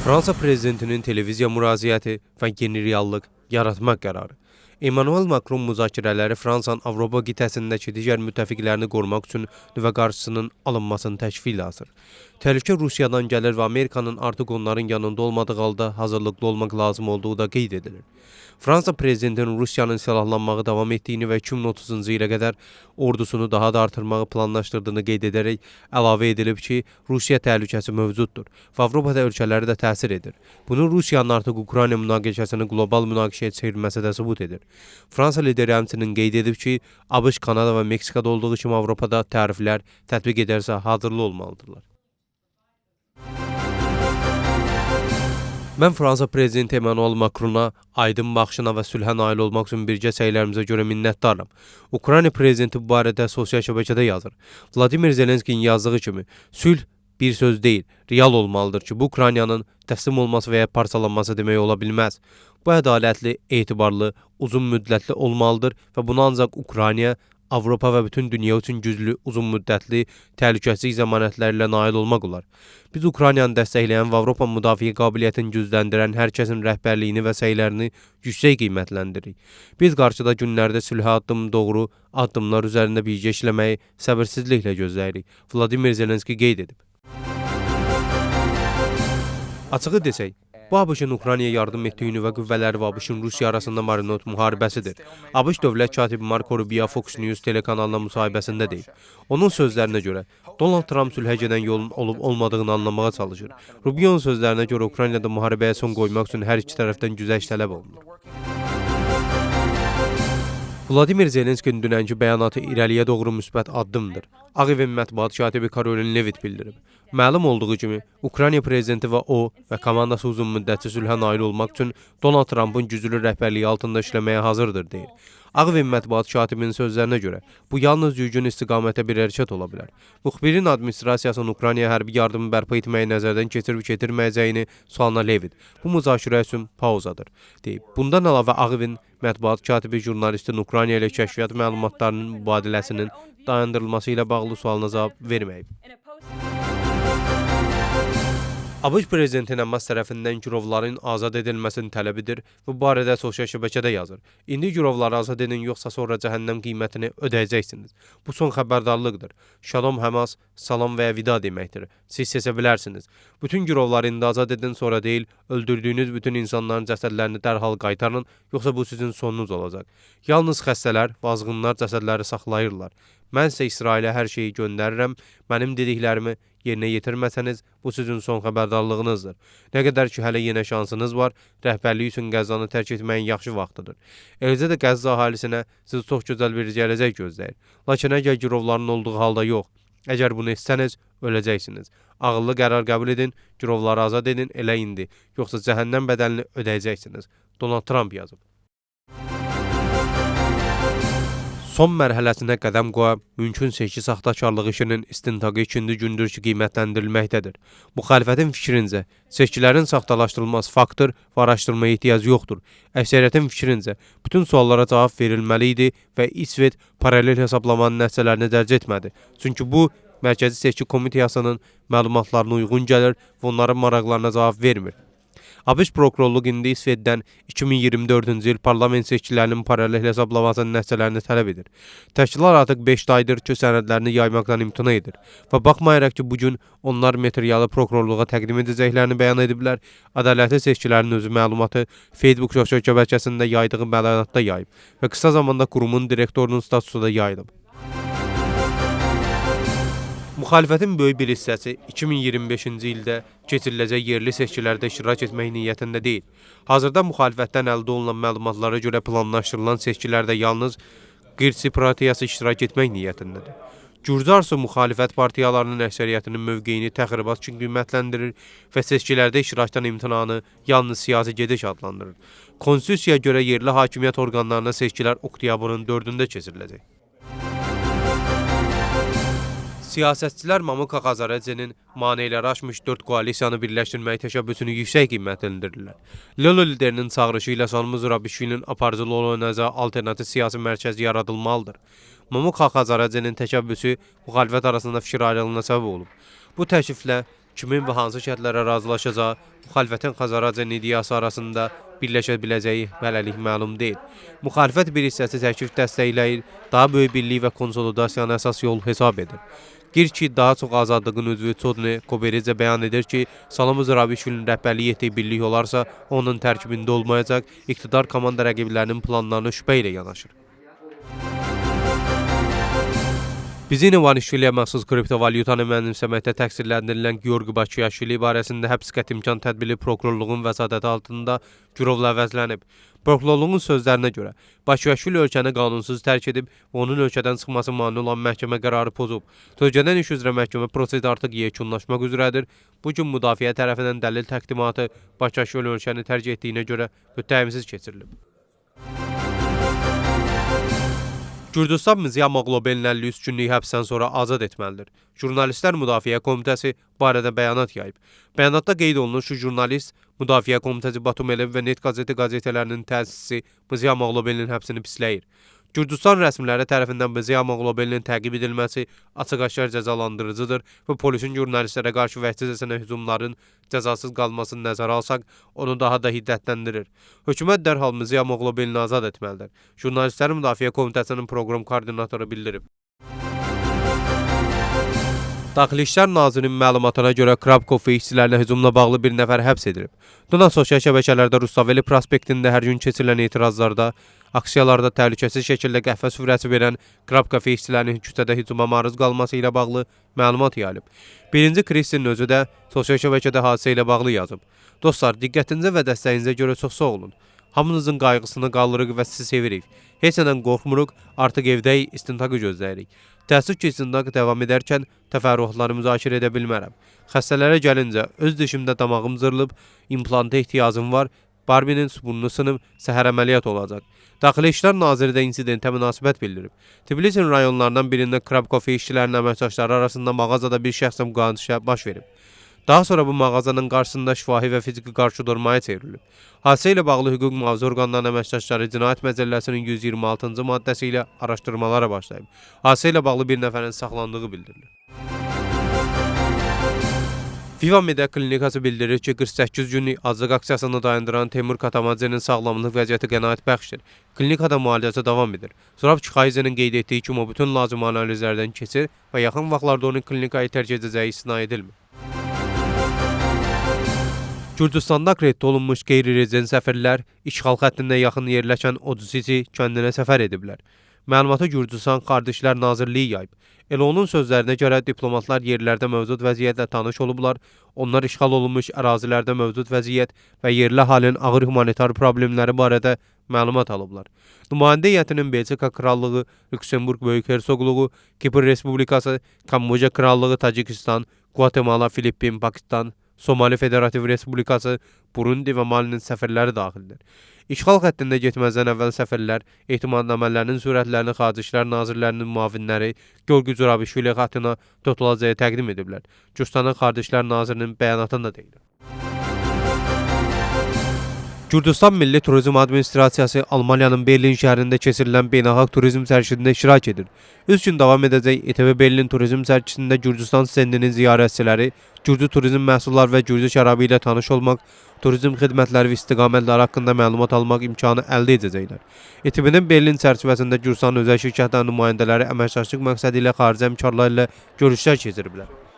Fransa prezidentinin televiziya müraciəti və yeni reallıq yaratmaq qərarı. Emmanuel Macron müzakirələri Fransanın Avropa qitəsindəki digər müttəfiqlərini qorumaq üçün nüvə qarşısının alınmasını təşkil hazır. Təhlükə Rusiyadan gəlir və Amerikanın artıq onların yanında olmadığı halda hazırlıqlı olmaq lazım olduğu da qeyd edilir. Fransa prezidentinin Rusiyanın silahlanmağı davam etdiyini və 2030-cu ilə qədər ordusunu daha da artırmağı planlaşdırdığını qeyd edərək əlavə edilib ki, Rusiya təhlükəsi mövcuddur və Avropada ölkələri də təsir edir. Bunu Rusiyanın artıq Ukrayna münaqişəsini qlobal münaqişəyə çevirməsi də sübut edir. Fransa lideri həmçinin qeyd edib ki, ABŞ, Kanada və Meksikada olduğu kimi Avropada təriflər tətbiq edərsə hazırlı olmalıdırlar. Mən Fransa prezidenti Emmanuel Macrona aydın baxışına və sülhə nail olmaq üçün birgə səylərimizə görə minnətdaram. Ukrayna prezidenti bu barədə sosial şəbəkədə yazır. Vladimir Zelenskinin yazdığı kimi, sülh bir söz deyil, real olmalıdır ki, bu Ukraynanın təslim olması və ya parçalanması demək ola bilməz. Bu ədalətli, etibarlı, uzun müddətli olmalıdır və bunu ancaq Ukrayna, Avropa və bütün dünya üçün güclü, uzun müddətli, təhlükəsizlik zəmanətlərlə nail olmaq olar. Biz Ukraynanı dəstəkləyən və Avropa müdafiə qabiliyyətini gücləndirən hər kəsin rəhbərliyini və səylərini yüksək qiymətləndiririk. Biz qarşıda günlərdə sülhə doğru addımlar üzərində birgə işləməyi səbirsizliklə gözləyirik. Vladimir Zelenski qeyd edib. Açığı desək, bu ABŞ-ın Ukraynaya yardım etdiyi nüvə qüvvələri və ABŞ-ın Rusiya arasında marinot müharibəsidir. ABŞ dövlət katibi Marco Rubio Fox News telekanalına müsahibəsində deyib. Onun sözlərinə görə, Donald Trump sülhə gedən yolun olub-olmadığını anlamağa çalışır. Rubio'nun sözlərinə görə Ukraynada müharibəyə son qoymaq üçün hər iki tərəfdən güzəşt tələb olunur. Vladimir Zelenskinin dünənki bəyanatı irəliyə doğru müsbət addımdır. Ağ Evin mətbuat katibi Karolin Levit bildirib. Məlum olduğu kimi, Ukrayna prezidenti və o və komandası uzun müddətli sülhə nail olmaq üçün Donald Trump'ın güclü rəhbərliyi altında işləməyə hazırdır, deyir. Ağ Evin mətbuat katibinin sözlərinə görə, bu yalnız düzgün istiqamətə bir hərəkət ola bilər. Müxbirin administrasiyasının Ukraynaya hərbi yardımı bərpa etməyi nəzərdən keçirib-keçirməyəcəyini sualına Levit, bu müzakirə üçün pauzadır, deyib. Bundan əlavə Ağ Evin mətbuat katibi jurnalistin Ukrayna ilə kəşfiyyat məlumatlarının mübadiləsinin dayandırılması ilə bağlı sualına cavab verməyib. ABŞ prezidentinin Həmas tərəfindən girovların azad edilməsini tələb edir və bu barədə sosial şəbəkədə yazır. İndi girovları azad edin, yoxsa sonra cəhənnəm qiymətini ödəyəcəksiniz. Bu son xəbərdarlıqdır. Şalom Həmas, salam və ya vida deməkdir. Siz seçə bilərsiniz. Bütün girovları indi azad edin, sonra deyil, öldürdüyünüz bütün insanların cəsədlərini dərhal qaytarın, yoxsa bu sizin sonunuz olacaq. Yalnız xəstələr, vazğınlar cəsədləri saxlayırlar. Mən isə İsrailə hər şeyi göndərirəm, mənim dediklərimi yerinə yetirməsəniz, bu sizin son xəbərdarlığınızdır. Nə qədər ki, hələ yenə şansınız var, rəhbərlik üçün Qəzzanı tərk etməyin yaxşı vaxtıdır. Eləcə də Qəzza ahalisinə sizi çox gözəl bir gələcək gözləyir. Lakin əgər girovların olduğu halda yox, əgər bunu etsəniz, öləcəksiniz. Ağıllı qərar qəbul edin, girovları azad edin, elə indi, yoxsa cəhənnəm bədəlini ödəyəcəksiniz. Donald Trump yazıb. Son mərhələsinə qədəm qoya, mümkün seçki saxtakarlıq işinin istintaqı ikinci gündür ki, qiymətləndirilməkdədir. Müxalifətin fikrincə, seçkilərin saxtalaşdırılması faktır və araşdırmaya ehtiyac yoxdur. Əksəriyyətin fikrincə, bütün suallara cavab verilməli idi və İsveç paralel hesablamanın nəticələrini dərc etmədi. Çünki bu, Mərkəzi Seçki Komiteyasının məlumatlarına uyğun gəlir və onların maraqlarına cavab vermir. ABŞ prokurorluq indi İsveçdən 2024-cü il parlament seçkilərinin paralel hesablamasının nəticələrini tələb edir. Təşkilat artıq 5 aydır ki, sənədlərini yaymaqdan imtina edir və baxmayaraq ki, bugün onlar materialı prokurorluğa təqdim edəcəklərini bəyan ediblər, ədalətli seçkilərin özü məlumatı Facebook sosial şəbəkəsində yaydığı bəyanatda yayıb və qısa zamanda qurumun direktorunun statusu da yayılıb. Müxalifətin böyük bir hissəsi 2025-ci ildə keçiriləcək yerli seçkilərdə iştirak etmək niyyətində deyil. Hazırda müxalifətdən əldə olunan məlumatlara görə planlaşdırılan seçkilərdə yalnız qirsi partiyası iştirak etmək niyyətindədir. Gürcü müxalifət partiyalarının əksəriyyətinin mövqeyini təxribat üçün qiymətləndirir və seçkilərdə iştirakdan imtinanı yalnız siyasi gediş adlandırır. Konstitusiyaya görə yerli hakimiyyət orqanlarına seçkilər oktyabrın 4-də keçiriləcək. Siyasətçilər Mamuk Ağazaradzinin maneələri aşmış 4 koalisiyanı birləşdirməyi təşəbbüsünü yüksək qiymətləndirirlər. Lolo liderinin çağırışı ilə Sanmuz Zurabishvilinin aparıcılığı olanacağı alternativ siyasi mərkəz yaradılmalıdır. Mamuk Ağazaradzinin təşəbbüsü müxalifət arasında fikir ayrılığına səbəb olub. Bu təkliflə kimin və hansı şərtlərə razılaşacağı, müxalifətin Xəzər iddiası arasında birləşə biləcəyi hələlik məlum deyil. Müxalifət bir hissəsi təklif dəstəkləyir, daha böyük birlik və konsolidasiyanı əsas yol hesab edir. Qeyd ki, daha çox azadlığın üzvü Çodni Koberidze bəyan edir ki, Salomon Zurabišvilinin rəhbərlik etdiyi birlik olarsa, onun tərkibində olmayacaq, iqtidar komanda rəqiblərinin planlarını şübhə ilə yanaşır. Bizin Ivanishviliyə məxsus kriptovalyutanı mənimsəməkdə təqsirləndirilən Georgi Baçyaşvili barəsində həbs qəti imkan tədbiri prokurorluğun vəsadəti altında girovla əvəzlənib. Prokurorluğun sözlərinə görə, Baçyaşvili ölkəni qanunsuz tərk edib və onun ölkədən çıxması mane olan məhkəmə qərarı pozub. Sözgədən iş üzrə məhkəmə prosesi artıq yekunlaşmaq üzrədir. Bugün müdafiə tərəfindən dəlil təqdimatı Baçyaşvili ölkəni tərk etdiyinə görə müttəhimsiz keçirilib. Gürcüstan Mizya Maqlobelin 53 günlük həbsdən sonra azad etməlidir. Jurnalistlər Müdafiə Komitəsi barədə bəyanat yayıb. Bəyanatda qeyd olunur ki, jurnalist Müdafiə Komitəsi Batumelev və Net qəzeti qəzetələrinin təsisçisi Mizya Maqlobelin həbsini pisləyir. Gürcüstan rəsmiləri tərəfindən Mizya Maqlobelin təqib edilməsi açıq-aşkar cəzalandırıcıdır və polisin jurnalistlərə qarşı vəhşicəsinə hücumların cəzasız qalmasını nəzərə alsaq, onu daha da hiddətləndirir. Hökumət dərhal Mizya Maqlobelini azad etməlidir. Jurnalistlərin Müdafiə Komitəsinin proqram koordinatoru bildirib. Daxili İşlər Nazirinin məlumatına görə Krabkov işçilərinə hücumla bağlı bir nəfər həbs edilib. Dünən sosial şəbəkələrdə Rustaveli prospektində hər gün keçirilən etirazlarda, aksiyalarda təhlükəsiz şəkildə qəhvə süfrəsi verən Krabkov işçilərinin küçədə hücuma maruz qalması ilə bağlı məlumat yayılıb. Birinci Kristin özü də sosial şəbəkədə hadisə ilə bağlı yazıb. Dostlar, diqqətinizə və dəstəyinizə görə çox sağ olun. Hamınızın qayğısını qaldırırıq və sizi sevirik. Heç nədən qorxmuruq, artıq evdəyik, istintaqı gözləyirik. Təəssüf ki, istintaq davam edərkən təfərrüatları müzakirə edə bilmərəm. Xəstələrə gəlincə, öz dişimdə damağım zırılıb, implanta ehtiyacım var, Barbinin burnunu sınıb, səhər əməliyyat olacaq. Daxili İşlər Naziri də insidentə münasibət bildirib. Tbilisin rayonlarından birində Krabkov işçilərinin əməkdaşları arasında mağazada bir şəxslə müqayisə baş verib. Daha sonra bu mağazanın qarşısında şifahi və fiziki qarşıdurmaya çevrilib. Hadisə ilə bağlı hüquq mühafizə orqanlarının əməkdaşları Cinayət Məcəlləsinin 126-cı maddəsi ilə araşdırmalara başlayıb. Hadisə ilə bağlı bir nəfərin saxlandığı bildirilir. Viva Media Klinikası bildirir ki, 48 günlük aclıq aksiyasını dayandıran Teymur Katamadzinin sağlamlıq vəziyyəti qənaət bəxşdir. Klinikada müalicəsi davam edir. Zurab Çixayzenin qeyd etdiyi kimi o bütün lazım analizlərdən keçir və yaxın vaxtlarda onun klinikayı tərk edəcəyi istisna edilmir. Gürcüstanda akreditə olunmuş qeyri-rezident səfirlər işğal xəttində yaxın yerləşən Odüsisi kəndinə səfər ediblər. Məlumatı Gürcüstan Xarici Nazirliyi yayıb. Elə onun sözlərinə görə diplomatlar yerlərdə mövcud vəziyyətlə tanış olublar, onlar işğal olunmuş ərazilərdə mövcud vəziyyət və yerli halin ağır humanitar problemləri barədə məlumat alıblar. Nümayəndə heyətinin Belçika Krallığı, Lüksemburg Böyük Hersoqluğu, Kipr Respublikası, Kamboca Krallığı, Tacikistan, Guatemala, Filippin, Pakistan, Somali Federativ Respublikası, Burundi və Malinin səfirləri daxildir. İşğal xəttində getməzdən əvvəl səfirlər etimadnamələrinin sürətlərini Xarici İşlər Nazirlərinin müavinləri Georgi Zurabišvili xəttına tutulacaqı təqdim ediblər. Gürcüstanın Xarici İşlər Nazirinin bəyanatında deyilir. Gürcüstan Milli Turizm Administrasiyası Almaniyanın Berlin şəhərində keçirilən beynəlxalq turizm sərgisində iştirak edir. 3 gün davam edəcək ETV Berlin turizm sərgisində Gürcüstan stendinin ziyarətçiləri Gürcü turizm məhsulları və Gürcü şərabı ilə tanış olmaq, turizm xidmətləri və istiqamətləri haqqında məlumat almaq imkanı əldə edəcəklər. ETV-nin Berlin çərçivəsində Gürcüstanın özəl şirkətlərinin nümayəndələri əməkdaşlıq məqsədi ilə xarici həmkarlarla görüşlər keçiriblər.